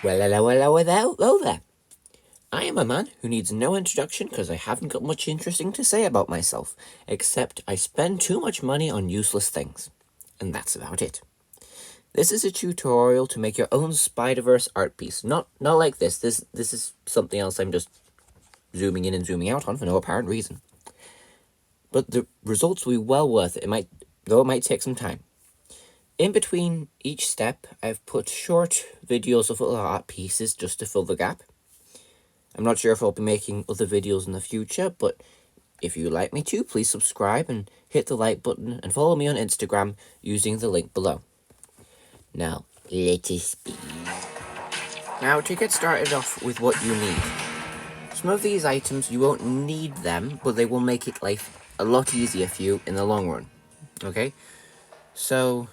Well, hello there. I am a man who needs no introduction because I haven't got much interesting to say about myself, except I spend too much money on useless things. And that's about it. This is a tutorial to make your own Spider-Verse art piece. Not like this. This is something else I'm just zooming in and zooming out on for no apparent reason. But the results will be well worth it, though it might take some time. In between each step, I've put short videos of little art pieces just to fill the gap. I'm not sure if I'll be making other videos in the future, but if you'd like me to, please subscribe and hit the like button and follow me on Instagram using the link below. Now, let us begin. Now, to get started off with what you need. Some of these items, you won't need them, but they will make it life a lot easier for you in the long run. Okay? So,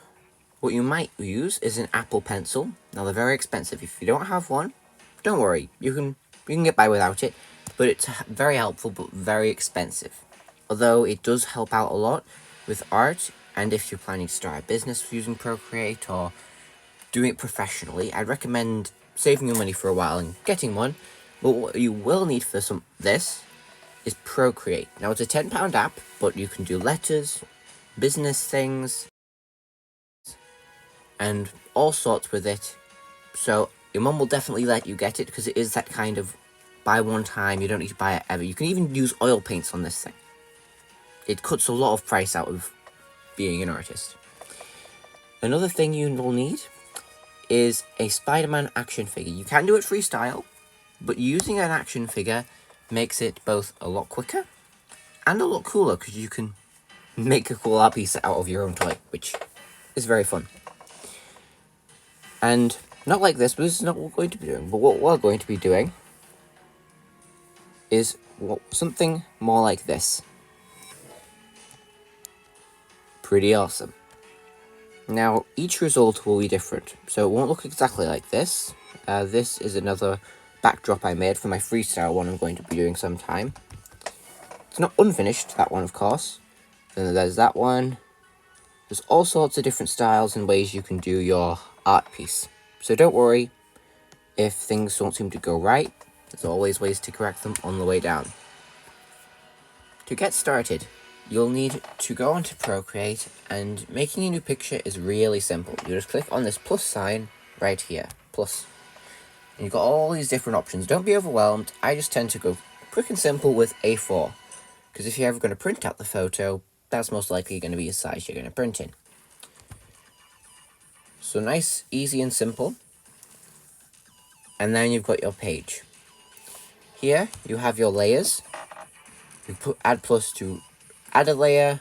what you might use is an Apple Pencil. Now, they're very expensive. If you don't have one, don't worry. You can get by without it, but it's very helpful but very expensive. Although it does help out a lot with art, and if you're planning to start a business using Procreate or doing it professionally, I'd recommend saving your money for a while and getting one. But what you will need for this is Procreate. Now, it's a £10 app, but you can do letters, business things, and all sorts with it. So your mum will definitely let you get it because it is that kind of buy one time, you don't need to buy it ever. You can even use oil paints on this thing. It cuts a lot of price out of being an artist. Another thing you will need is a Spider-Man action figure. You can do it freestyle, but using an action figure makes it both a lot quicker and a lot cooler because you can make a cool art piece out of your own toy, which is very fun. And not like this, but this is not what we're going to be doing. But what we're going to be doing is something more like this. Pretty awesome. Now, each result will be different, so it won't look exactly like this. This is another backdrop I made for my freestyle one I'm going to be doing sometime. It's not unfinished, that one, of course. Then there's that one. There's all sorts of different styles and ways you can do your art piece. So don't worry if things don't seem to go right. There's always ways to correct them on the way down. To get started, you'll need to go onto Procreate, and making a new picture is really simple. You just click on this plus sign right here, plus. And you've got all these different options. Don't be overwhelmed. I just tend to go quick and simple with A4. Because if you're ever going to print out the photo, that's most likely going to be a size you're going to print in. So nice, easy and simple. And then you've got your page. Here you have your layers. You put add plus to add a layer,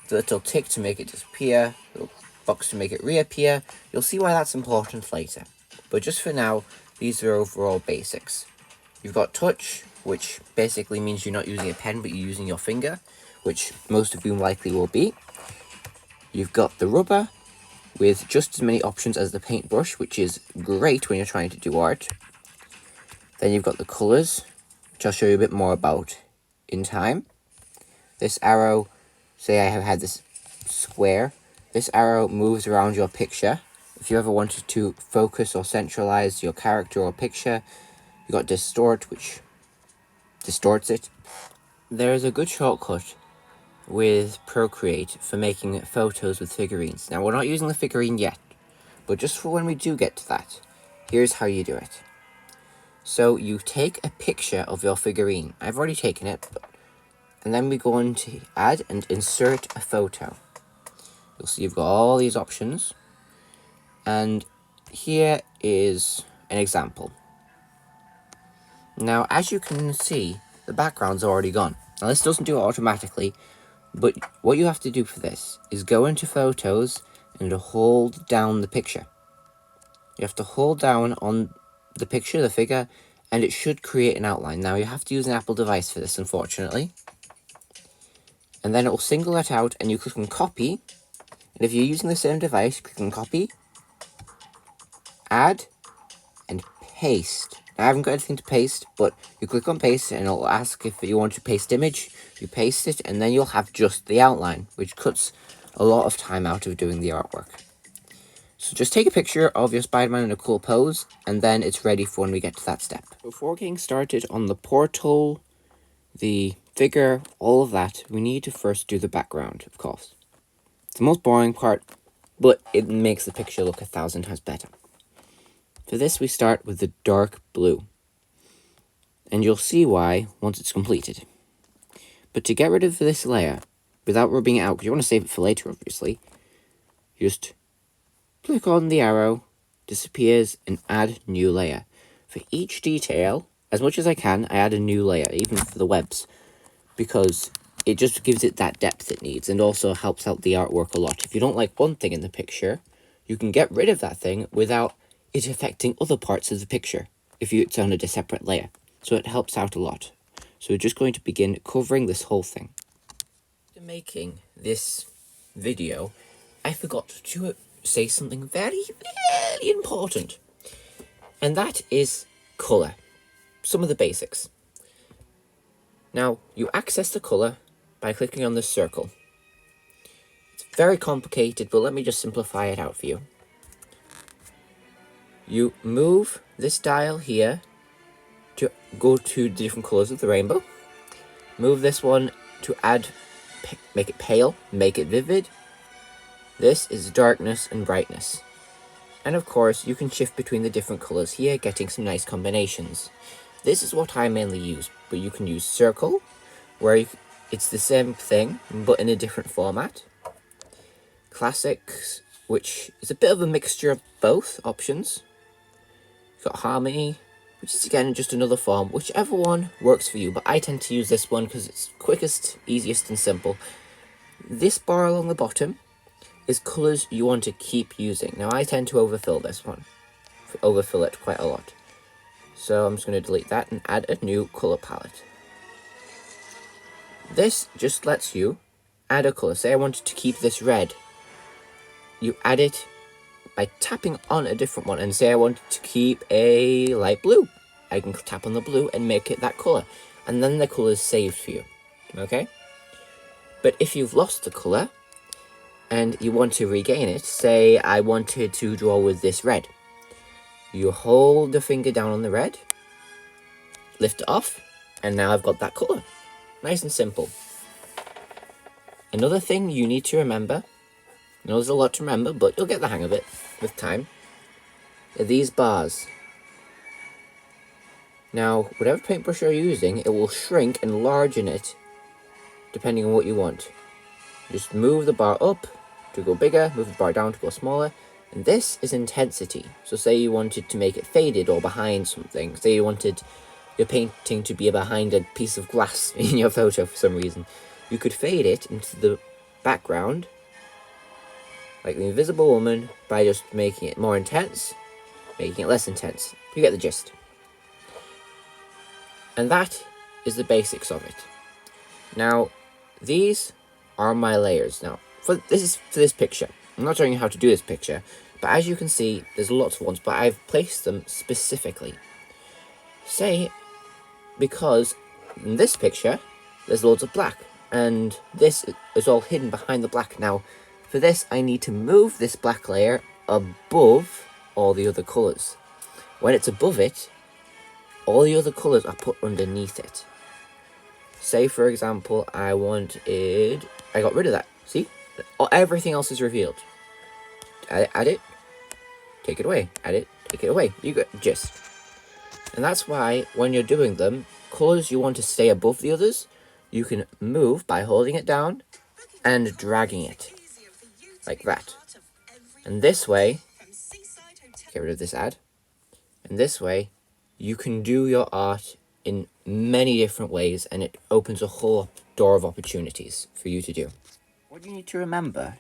the little tick to make it disappear, the little box to make it reappear. You'll see why that's important later. But just for now, these are overall basics. You've got touch, which basically means you're not using a pen, but you're using your finger, which most of you likely will be. You've got the rubber, with just as many options as the paintbrush, which is great when you're trying to do art. Then you've got the colours, which I'll show you a bit more about in time. This arrow, say I have had this square, this arrow moves around your picture. If you ever wanted to focus or centralize your character or picture, you've got distort, which distorts it. There is a good shortcut with Procreate for making photos with figurines. Now, we're not using the figurine yet, but just for when we do get to that, here's how you do it. So you take a picture of your figurine. I've already taken it, and then we go on to add and insert a photo. You'll see you've got all these options, and here is an example. Now, as you can see, the background's already gone. Now, this doesn't do it automatically, but what you have to do for this is go into photos and hold down the picture. You have to hold down on the picture, the figure, and it should create an outline. Now, you have to use an Apple device for this, unfortunately. And then it will single it out, and you click on copy. And if you're using the same device, click on copy, add, and paste. Now, I haven't got anything to paste, but you click on paste, and it'll ask if you want to paste image. You paste it, and then you'll have just the outline, which cuts a lot of time out of doing the artwork. So just take a picture of your Spider-Man in a cool pose, and then it's ready for when we get to that step. Before getting started on the portal, the figure, all of that, we need to first do the background, of course. It's the most boring part, but it makes the picture look 1,000 times better. For this, we start with the dark blue, and you'll see why once it's completed. But to get rid of this layer, without rubbing it out, because you want to save it for later, obviously, just click on the arrow, disappears, and add new layer. For each detail, as much as I can, I add a new layer, even for the webs, because it just gives it that depth it needs, and also helps out the artwork a lot. If you don't like one thing in the picture, you can get rid of that thing without it affecting other parts of the picture, if it's on a separate layer. So it helps out a lot. So we're just going to begin covering this whole thing. After making this video, I forgot to say something very important. And that is colour. Some of the basics. Now, you access the colour by clicking on this circle. It's very complicated, but let me just simplify it out for you. You move this dial here to go to the different colours of the rainbow. Move this one to add, make it pale, make it vivid. This is darkness and brightness. And of course, you can shift between the different colours here, getting some nice combinations. This is what I mainly use, but you can use circle, where it's the same thing, but in a different format. Classics, which is a bit of a mixture of both options. You've got harmony, which is again just another form, whichever one works for you, but I tend to use this one because it's quickest, easiest, and simple. This bar along the bottom is colours you want to keep using. Now I tend to overfill this one, overfill it quite a lot. So I'm just going to delete that and add a new colour palette. This just lets you add a colour. Say I wanted to keep this red. You add it by tapping on a different one, and say I wanted to keep a light blue. I can tap on the blue and make it that colour, and then the colour is saved for you, okay? But if you've lost the colour, and you want to regain it, say I wanted to draw with this red. You hold the finger down on the red, lift it off, and now I've got that colour. Nice and simple. Another thing you need to remember, I know there's a lot to remember, but you'll get the hang of it with time, are these bars. Now, whatever paintbrush you're using, it will shrink and enlargen it depending on what you want. Just move the bar up to go bigger, move the bar down to go smaller, and this is intensity. So say you wanted to make it faded or behind something, say you wanted your painting to be behind a piece of glass in your photo for some reason, you could fade it into the background, like the Invisible Woman, by just making it more intense, making it less intense. You get the gist. And that is the basics of it. Now, these are my layers. Now, for this picture. I'm not showing you how to do this picture, but as you can see, there's lots of ones, but I've placed them specifically. Say, because in this picture, there's loads of black, and this is all hidden behind the black. Now, for this, I need to move this black layer above all the other colours. When it's above it, all the other colours are put underneath it. Say, for example, I got rid of that. See? Everything else is revealed. Add it, take it away. Add it, take it away. You get the gist. And that's why, when you're doing them, colours you want to stay above the others, you can move by holding it down and dragging it. Like that. And this way, get rid of this ad. And this way, you can do your art in many different ways, and it opens a whole door of opportunities for you to do. What you need to remember,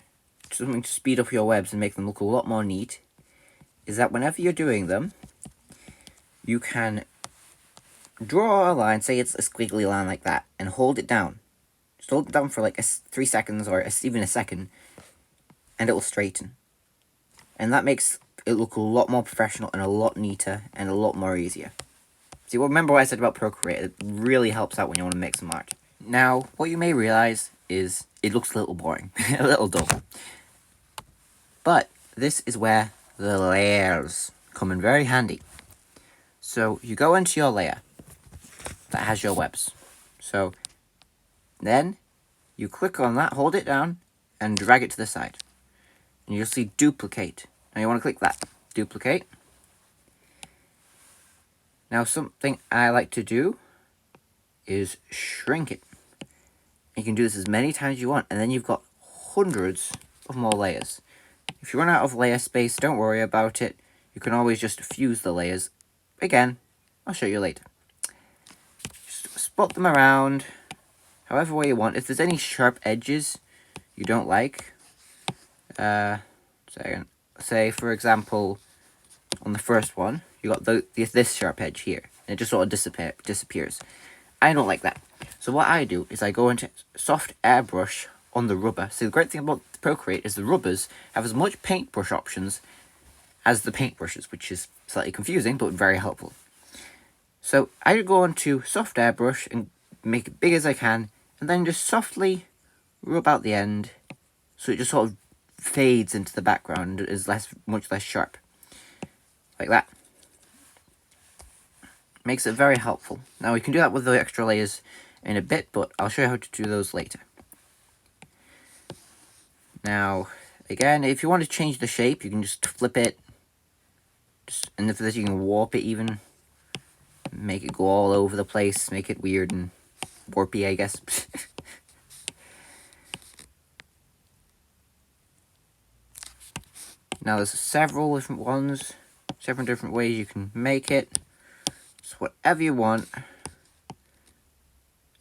something to speed up your webs and make them look a lot more neat, is that whenever you're doing them, you can draw a line, say it's a squiggly line like that, and hold it down. Just hold it down for like 3 seconds or even a second, and it will straighten. And that makes it look a lot more professional and a lot neater and a lot more easier. See, remember what I said about Procreate? It really helps out when you want to make some art. Now, what you may realize is it looks a little boring, a little dull. But this is where the layers come in very handy. So you go into your layer that has your webs. So then you click on that, hold it down, and drag it to the side. And you'll see duplicate. Now you want to click that, duplicate. Now something I like to do is shrink it. You can do this as many times as you want, and then you've got hundreds of more layers. If you run out of layer space, don't worry about it. You can always just fuse the layers. Again, I'll show you later. Just spot them around however way you want. If there's any sharp edges you don't like, say for example, on the first one, you got this sharp edge here, and it just sort of disappears. I don't like that. So what I do is I go into soft airbrush on the rubber. So the great thing about Procreate is the rubbers have as much paintbrush options as the paintbrushes, which is slightly confusing, but very helpful. So I go onto soft airbrush and make it big as I can, and then just softly rub out the end, so it just sort of fades into the background and is much less sharp. Like that. Makes it very helpful. Now we can do that with the extra layers in a bit, but I'll show you how to do those later. Now, again, if you want to change the shape, you can just flip it. And for this, you can warp it even. Make it go all over the place, make it weird and warpy, I guess. Now there's several different ones, several different ways you can make it. So whatever you want.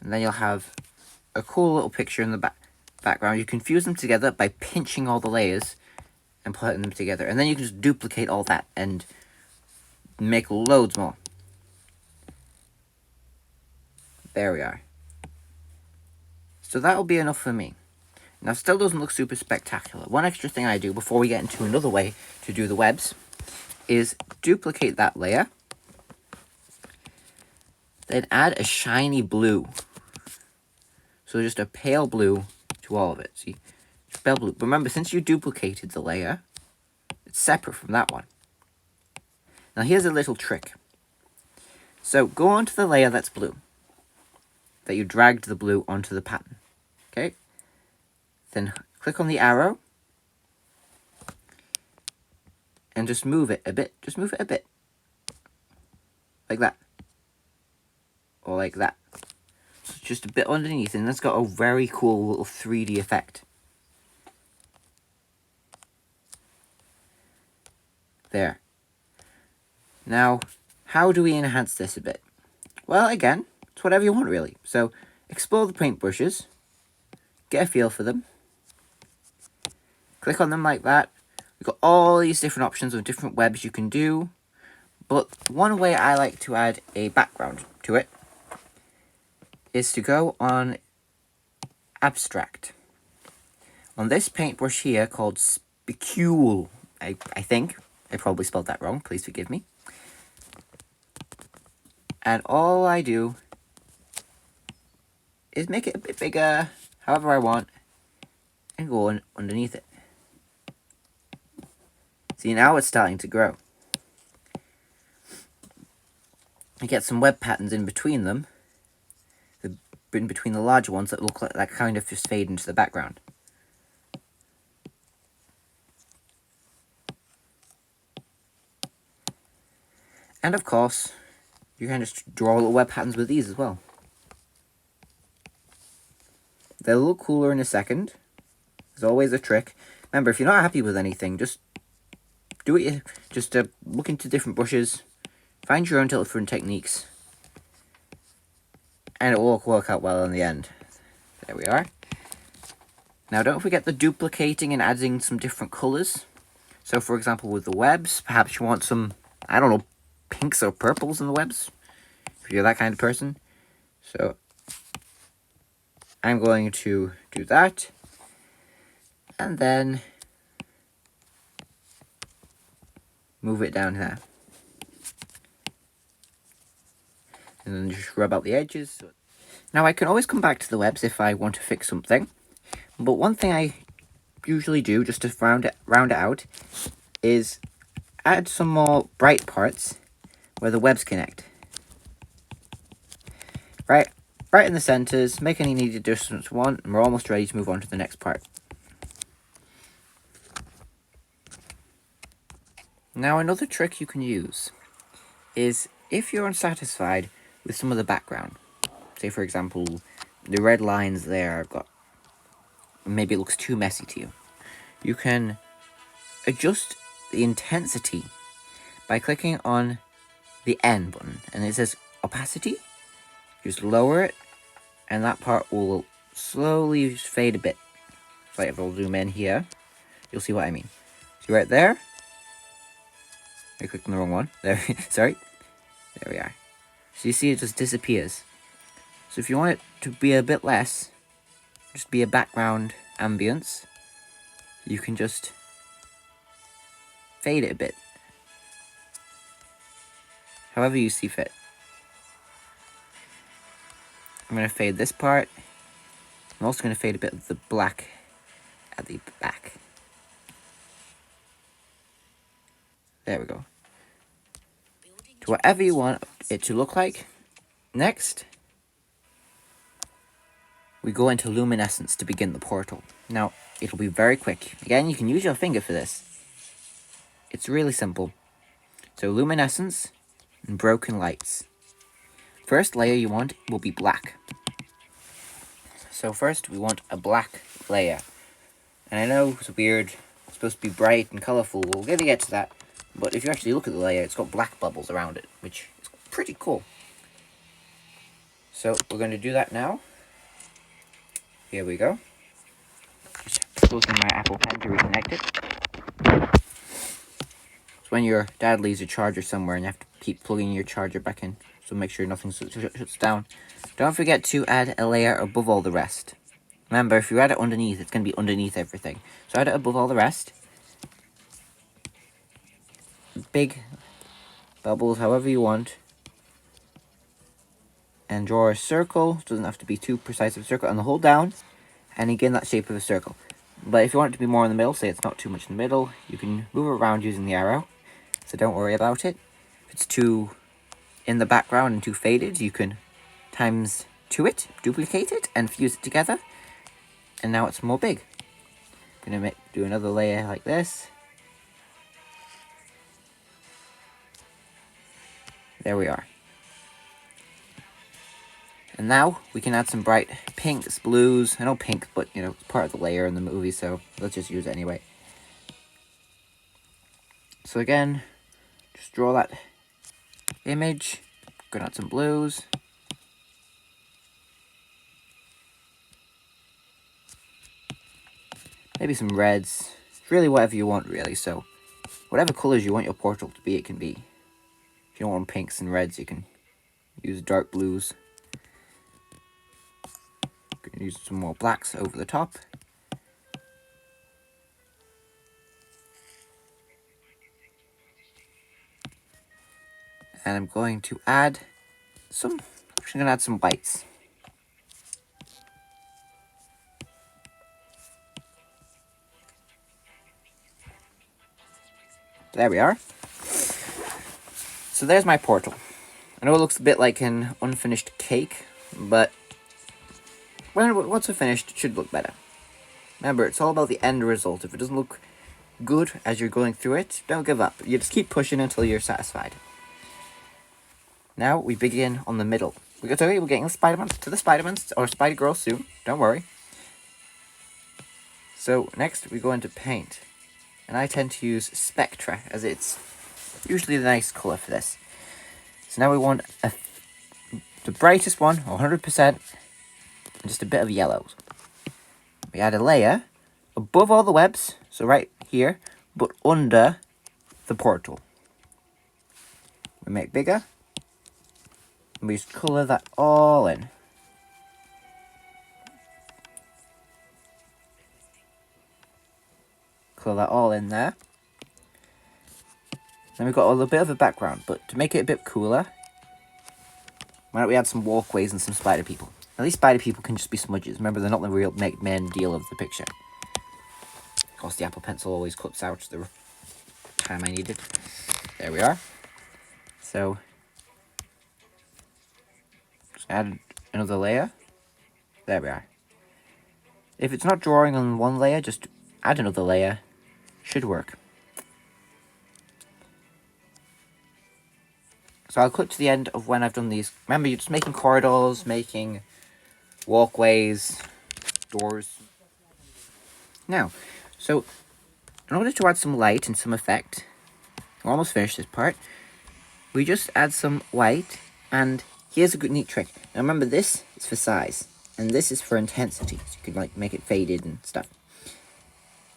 And then you'll have a cool little picture in the background. You can fuse them together by pinching all the layers and putting them together. And then you can just duplicate all that and make loads more. There we are. So that'll be enough for me. Now, still doesn't look super spectacular. One extra thing I do before we get into another way to do the webs is duplicate that layer. Then add a shiny blue. So just a pale blue to all of it. See? Pale blue. Remember, since you duplicated the layer, it's separate from that one. Now, here's a little trick. So, go onto the layer that's blue. That you dragged the blue onto the pattern. Okay? Then click on the arrow. And just move it a bit. Just move it a bit. Like that. Or like that. So it's just a bit underneath, and that's got a very cool little 3D effect. There. Now, how do we enhance this a bit? Well, again, it's whatever you want, really. So, explore the paintbrushes. Get a feel for them. Click on them like that. We've got all these different options of different webs you can do. But one way I like to add a background to it is to go on Abstract. On this paintbrush here called Spicule, I think. I probably spelled that wrong. Please forgive me. And all I do is make it a bit bigger, however I want, and go on underneath it. See, now it's starting to grow. I get some web patterns in between them, in between the larger ones that look like that kind of just fade into the background. And of course, you can just draw little web patterns with these as well. They'll look cooler in a second. There's always a trick. Remember, if you're not happy with anything, just do it. Just look into different brushes, find your own different techniques, and it will work out well in the end. There we are. Now, don't forget the duplicating and adding some different colours. So, for example, with the webs, perhaps you want some, I don't know, pinks or purples in the webs, if you're that kind of person. So, I'm going to do that. And then move it down here. And then just rub out the edges. Now I can always come back to the webs if I want to fix something. But one thing I usually do, just to round it out, is add some more bright parts where the webs connect. Right in the centers, make any needed adjustments and we're almost ready to move on to the next part. Now another trick you can use is if you're unsatisfied with some of the background, say for example the red lines there maybe it looks too messy to you, you can adjust the intensity by clicking on the N button, and it says opacity. Just lower it and that part will slowly fade a bit. So if I'll zoom in here, you'll see what I mean. See right there? I clicked on the wrong one. There, sorry. There we are. So you see it just disappears. So if you want it to be a bit less, just be a background ambience, you can just fade it a bit. However you see fit. I'm going to fade this part. I'm also going to fade a bit of the black at the back. There we go. To whatever you want it to look like. Next, we go into luminescence to begin the portal. Now, it'll be very quick. Again, you can use your finger for this. It's really simple. So luminescence and broken lights. First layer you want will be black. So first we want a black layer. And I know it's weird, it's supposed to be bright and colourful, we're going to get to that. But if you actually look at the layer, it's got black bubbles around it, which is pretty cool. So we're going to do that now. Here we go. Just closing my Apple Pen to reconnect it. It's when your dad leaves your charger somewhere and you have to keep plugging your charger back in. So make sure nothing shuts down. Don't forget to add a layer above all the rest. Remember, if you add it underneath, it's going to be underneath everything. So add it above all the rest. Big bubbles, however you want. And draw a circle. Doesn't have to be too precise of a circle. And hold down, and again that shape of a circle. But if you want it to be more in the middle, say it's not too much in the middle, you can move it around using the arrow. So don't worry about it. If it's too in the background and too faded, you can times 2 it, duplicate it, and fuse it together. And now it's more big. I'm going to do another layer like this. There we are. And now we can add some bright pinks, blues. I know pink, but you know, it's part of the layer in the movie, so let's just use it anyway. So again, just draw that image. Gonna add some blues. Maybe some reds. It's really whatever you want, really. So whatever colours you want your portal to be, it can be. If you don't want pinks and reds, you can use dark blues. Gonna use some more blacks over the top. And I'm going to add some, actually going to add some whites. There we are. So there's my portal. I know it looks a bit like an unfinished cake, but once it's finished, it should look better. Remember, it's all about the end result. If it doesn't look good as you're going through it, don't give up. You just keep pushing until you're satisfied. Now we begin on the middle. We're getting the Spider-Man to the Spider-Man or Spider-Girl soon. Don't worry. So next we go into paint, and I tend to use Spectra as it's usually the nice color for this. So now we want the brightest one, 100%, and just a bit of yellows. We add a layer above all the webs, so right here, but under the portal. We make bigger. And we just colour that all in. Colour that all in there. Then we've got a little bit of a background, but to make it a bit cooler, why don't we add some walkways and some spider people? At least spider people can just be smudges. Remember, they're not the real main deal of the picture. course, the Apple Pencil always cuts out the time I needed. There we are. So, just add another layer. There we are. If it's not drawing on one layer, just add another layer. Should work. So I'll cut to the end of when I've done these. Remember, you're just making corridors, making walkways, doors. Now, so in order to add some light and some effect, we're almost finished this part. We just add some white, and here's a good neat trick. Now remember, this is for size, and this is for intensity. So you can like make it faded and stuff.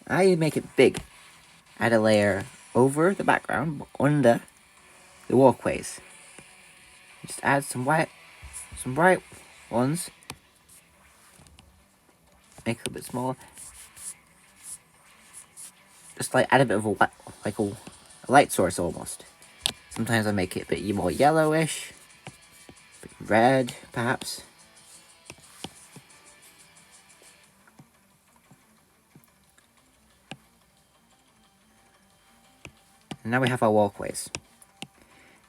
I make it big. Add a layer over the background, under the walkways. Just add some white, some bright ones. Make it a bit smaller. Just like add a bit of a light source almost. Sometimes I make it a bit more yellowish, a bit red perhaps. And now we have our walkways.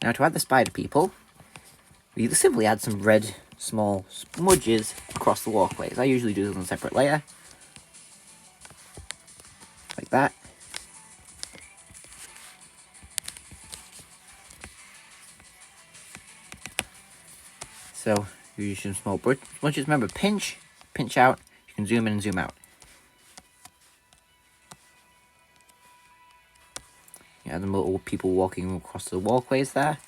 Now to add the spider people, we simply add some red small smudges across the walkways. I usually do this on a separate layer. Like that. So you use some small smudges. Remember, pinch out. You can zoom in and zoom out. You have the little people walking across the walkways there.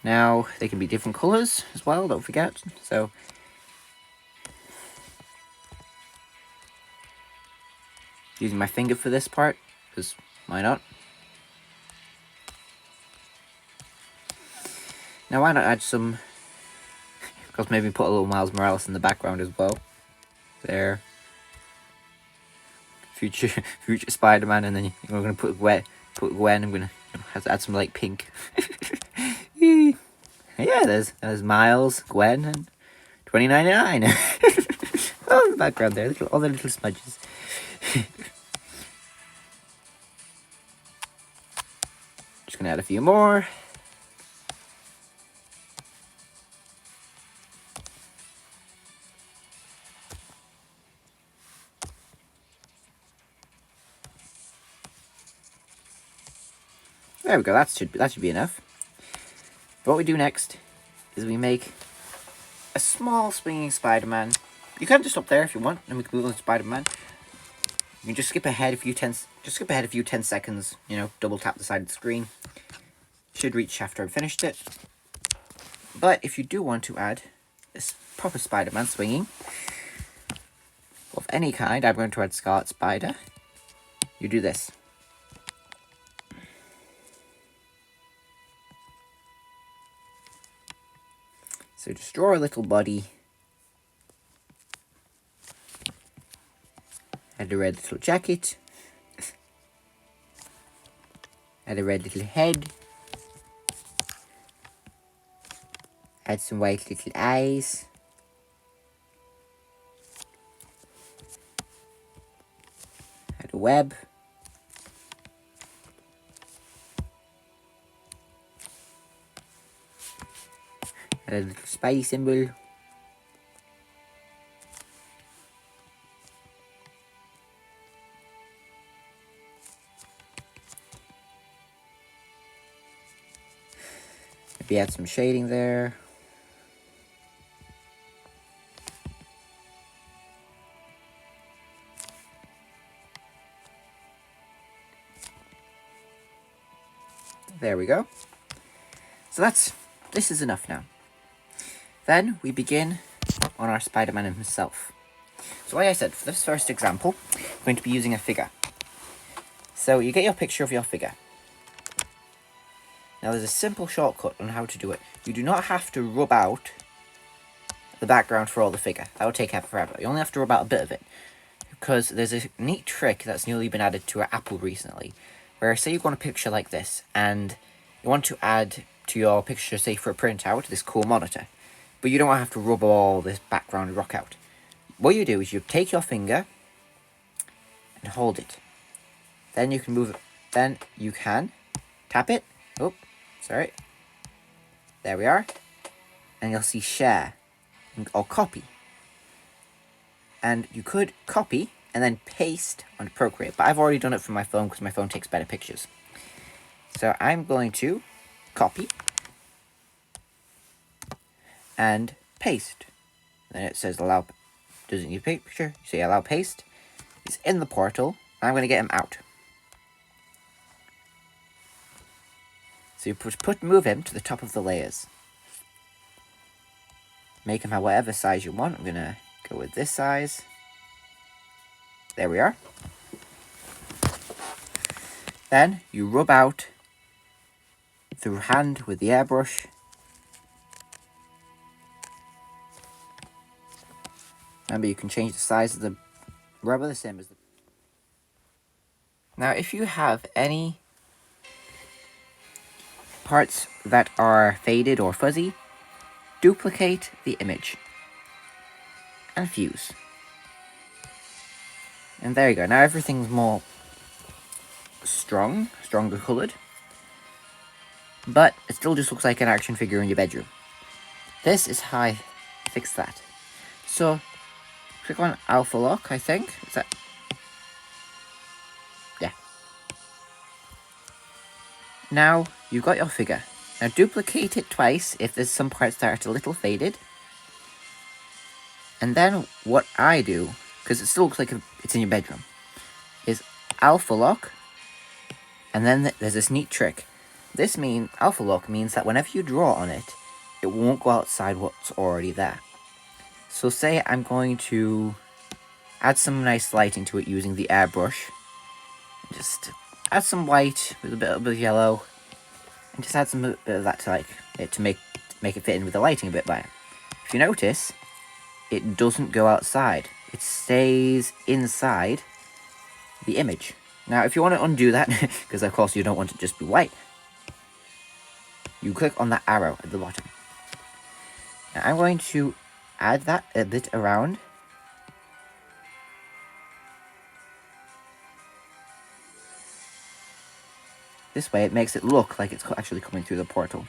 Now, they can be different colours as well, don't forget. So, using my finger for this part, because why not? Now, why not add some, because maybe put a little Miles Morales in the background as well. There. Future Spider-Man, and then we're going to put Gwen, I'm going to have to add some like pink. Yeah, there's Miles, Gwen, and 2099. Oh, in the background there, all the little smudges. Just gonna add a few more. There we go. That should be enough. What we do next is we make a small swinging Spider-Man. You can just stop there if you want, and we can move on to Spider-Man. You can just skip ahead a few 10 seconds. You know, double tap the side of the screen. Should reach after I've finished it. But if you do want to add this proper Spider-Man swinging of any kind, I'm going to add Scarlet Spider. You do this. So just draw a little body. Add a red little jacket. Add a red little head. Add some white little eyes. Add a web. Add a little spy symbol. Maybe add some shading there. There we go. So this is enough now. Then we begin on our Spider-Man himself. So like I said, for this first example, I'm going to be using a figure. So you get your picture of your figure. Now there's a simple shortcut on how to do it. You do not have to rub out the background for all the figure. That will take forever. You only have to rub out a bit of it. Because there's a neat trick that's newly been added to Apple recently. Where say you've got a picture like this, and you want to add to your picture, say for a printout, this cool monitor. But you don't have to rub all this background rock out. what you do is you take your finger and hold it. Then you can move it. Then you can tap it. Oh, sorry. There we are. And you'll see share or copy. And you could copy and then paste onto Procreate, but I've already done it from my phone because my phone takes better pictures. So I'm going to copy and paste. Then it says allow, doesn't need picture, you say allow paste. He's in the portal, and I'm going to get him out. So you move him to the top of the layers. Make him have whatever size you want. I'm going to go with this size. There we are. Then you rub out through hand with the airbrush. Remember, you can change the size of the rubber the same as the... Now, if you have any parts that are faded or fuzzy, duplicate the image and fuse. And there you go. Now everything's more stronger coloured, but it still just looks like an action figure in your bedroom. This is how I fix that. So click on Alpha Lock, I think. Is that? Yeah. Now you've got your figure. Now duplicate it twice if there's some parts that are a little faded. And then what I do, because it still looks like it's in your bedroom, is Alpha Lock. And then there's this neat trick. Alpha Lock means that whenever you draw on it, it won't go outside what's already there. So say I'm going to add some nice lighting to it using the airbrush. Just add some white with a bit of yellow. And just add some bit of that to make it fit in with the lighting a bit better. If you notice, it doesn't go outside. It stays inside the image. Now, if you want to undo that, because of course you don't want it to just be white, you click on that arrow at the bottom. Now, I'm going to add that a bit around. This way, it makes it look like it's actually coming through the portal.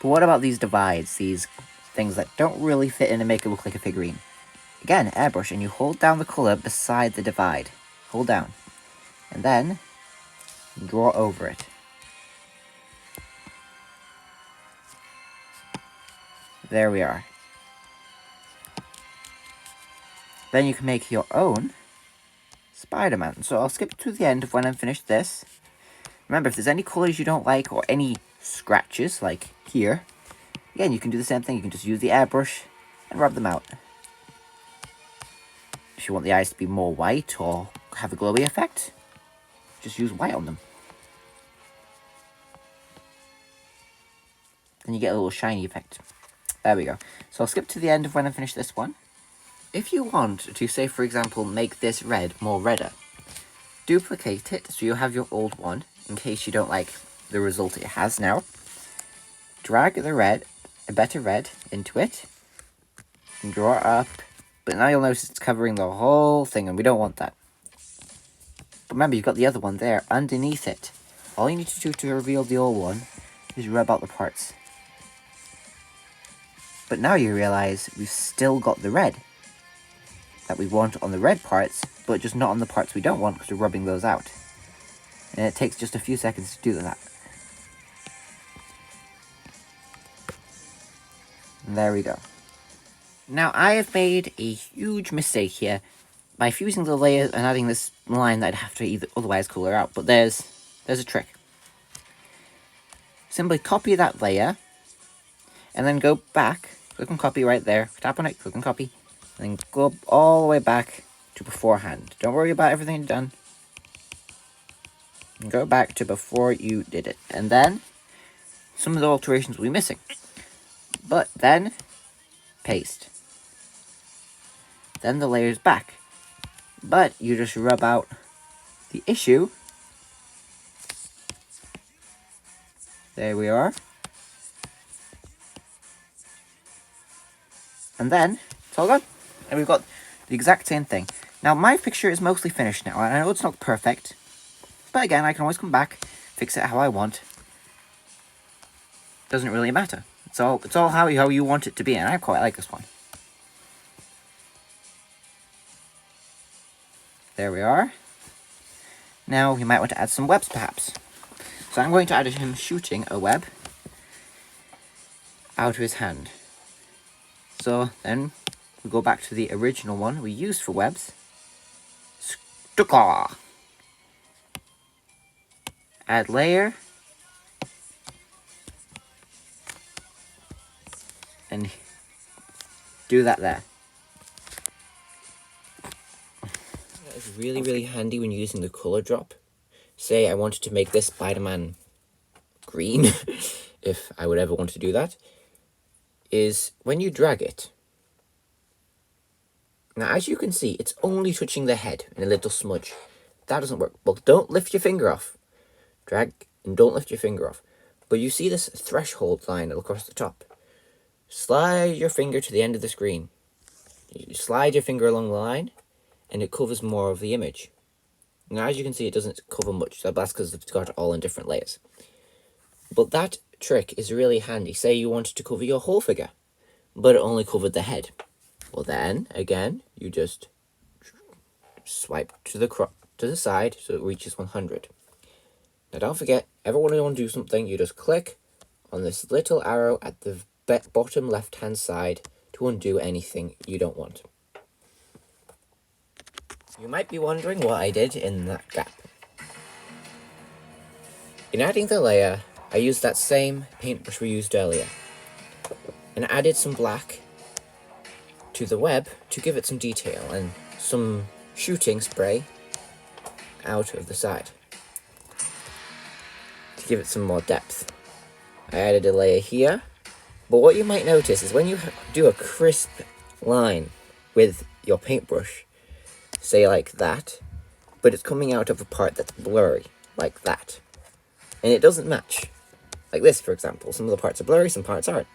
But what about these divides, these things that don't really fit in and make it look like a figurine? Again, airbrush, and you hold down the colour beside the divide. Hold down. And then, draw over it. There we are. Then you can make your own Spider-Man. So I'll skip to the end of when I'm finished this. Remember, if there's any colours you don't like, or any scratches, like here, again, you can do the same thing. You can just use the airbrush and rub them out. If you want the eyes to be more white or have a glowy effect, just use white on them. Then you get a little shiny effect. There we go. So I'll skip to the end of when I finish this one. If you want to, say for example, make this red more redder, duplicate it so you have your old one in case you don't like the result it has now. Drag the red, a better red, into it, and draw it up. But now you'll notice it's covering the whole thing, and we don't want that. But remember, you've got the other one there underneath it. All you need to do to reveal the old one is rub out the parts. But now you realise we've still got the red that we want on the red parts, but just not on the parts we don't want because we're rubbing those out. And it takes just a few seconds to do that. And there we go. Now I have made a huge mistake here by fusing the layers and adding this line that I'd have to otherwise colour out, but there's a trick. Simply copy that layer, and then go back, click on copy right there, tap on it, click on copy, and then go all the way back to beforehand. Don't worry about everything you've done. And go back to before you did it. And then, some of the alterations will be missing. But then, paste. Then the layer's back. But you just rub out the issue There we are. And then it's all done. And we've got the exact same thing. Now, my picture is mostly finished now. I know it's not perfect. But again, I can always come back, fix it how I want. Doesn't really matter. It's all how you want it to be, and I quite like this one. There we are. Now, you might want to add some webs, perhaps. So I'm going to add him shooting a web out of his hand. So then we go back to the original one we used for webs. Stuka. Add layer. And do that there. That is really, really handy when you're using the color drop. Say I wanted to make this Spider-Man green, if I would ever want to do that, is when you drag it. Now, as you can see, it's only touching the head in a little smudge. That doesn't work. Well, don't lift your finger off. Drag and don't lift your finger off. But you see this threshold line across the top. Slide your finger to the end of the screen. You slide your finger along the line, and it covers more of the image. Now, as you can see, it doesn't cover much. So that's because it's got it all in different layers. But that trick is really handy. Say you wanted to cover your whole figure, but it only covered the head. Well, then, again, you just swipe to the side so it reaches 100. Now, don't forget, every time you want to do something, you just click on this little arrow at the bottom left-hand side to undo anything you don't want. You might be wondering what I did in that gap. In adding the layer, I used that same paintbrush we used earlier and added some black to the web to give it some detail and some shooting spray out of the side to give it some more depth. I added a layer here, but what you might notice is when you do a crisp line with your paintbrush, say like that, but it's coming out of a part that's blurry, like that. And it doesn't match. Like this, for example. Some of the parts are blurry, some parts aren't.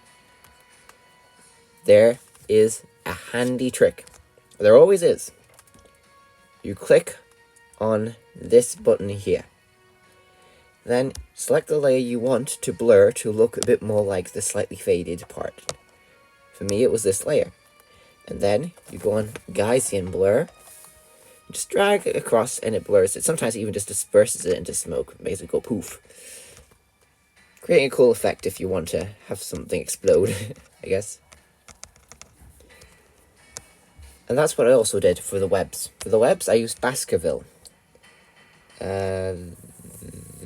There is a handy trick. There always is. You click on this button here. Then select the layer you want to blur to look a bit more like the slightly faded part. For me, it was this layer. And then you go on Gaussian blur. Just drag it across and it blurs it. Sometimes it even just disperses it into smoke. It makes it go poof. Creating a cool effect if you want to have something explode, I guess. And that's what I also did for the webs. For the webs, I used Baskerville. There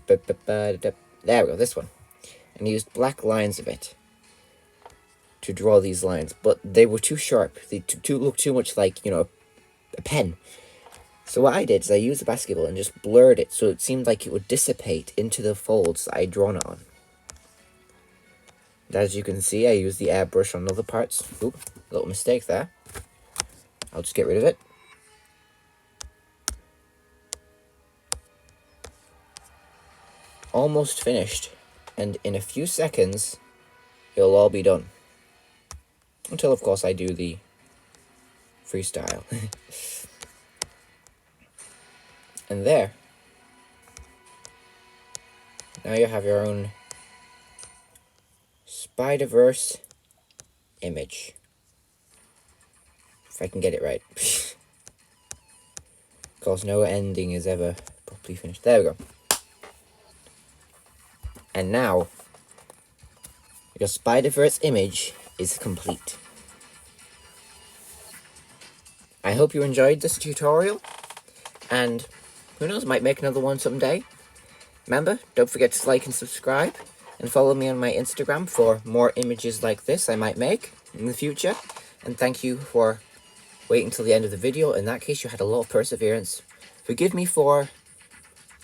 we go, this one. And I used black lines of it to draw these lines. But they were too sharp. They looked too much like, a pen. So what I did is I used the basketball and just blurred it so it seemed like it would dissipate into the folds that I'd drawn it on. And as you can see, I used the airbrush on other parts. Oop, little mistake there. I'll just get rid of it. Almost finished. And in a few seconds, it'll all be done. Until, of course, I do the freestyle. And there. Now you have your own Spider-Verse image. If I can get it right. Of course, no ending is ever properly finished. There we go. And now, your Spider-Verse image is complete. I hope you enjoyed this tutorial. And who knows, might make another one someday. Remember, don't forget to like and subscribe. And follow me on my Instagram for more images like this I might make in the future. And thank you for waiting until the end of the video. In that case, you had a lot of perseverance. Forgive me for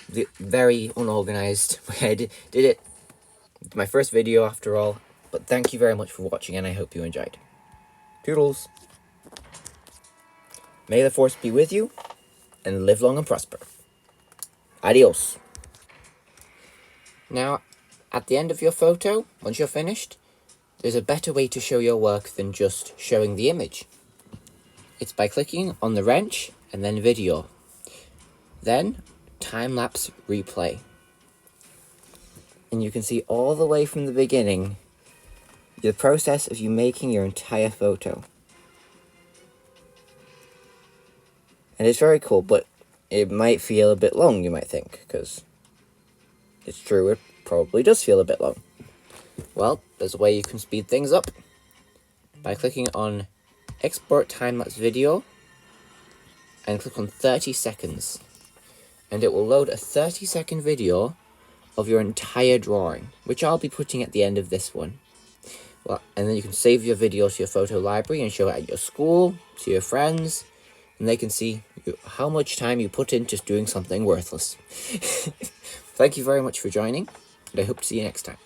the very unorganized way I did it. It's my first video after all. But thank you very much for watching and I hope you enjoyed. Toodles. May the force be with you. And live long and prosper. Adios. Now, At the end of your photo, once you're finished, there's a better way to show your work than just showing the image. It's by clicking on the wrench and then video. Then time-lapse replay. And you can see all the way from the beginning the process of you making your entire photo. And it's very cool, but it might feel a bit long, you might think, because it's true, it probably does feel a bit long. Well, there's a way you can speed things up by clicking on Export Time-Lapse Video and click on 30 seconds. And it will load a 30-second video of your entire drawing, which I'll be putting at the end of this one. Well, and then you can save your video to your photo library and show it at your school, to your friends, and they can see how much time you put into doing something worthless. Thank you very much for joining, and I hope to see you next time.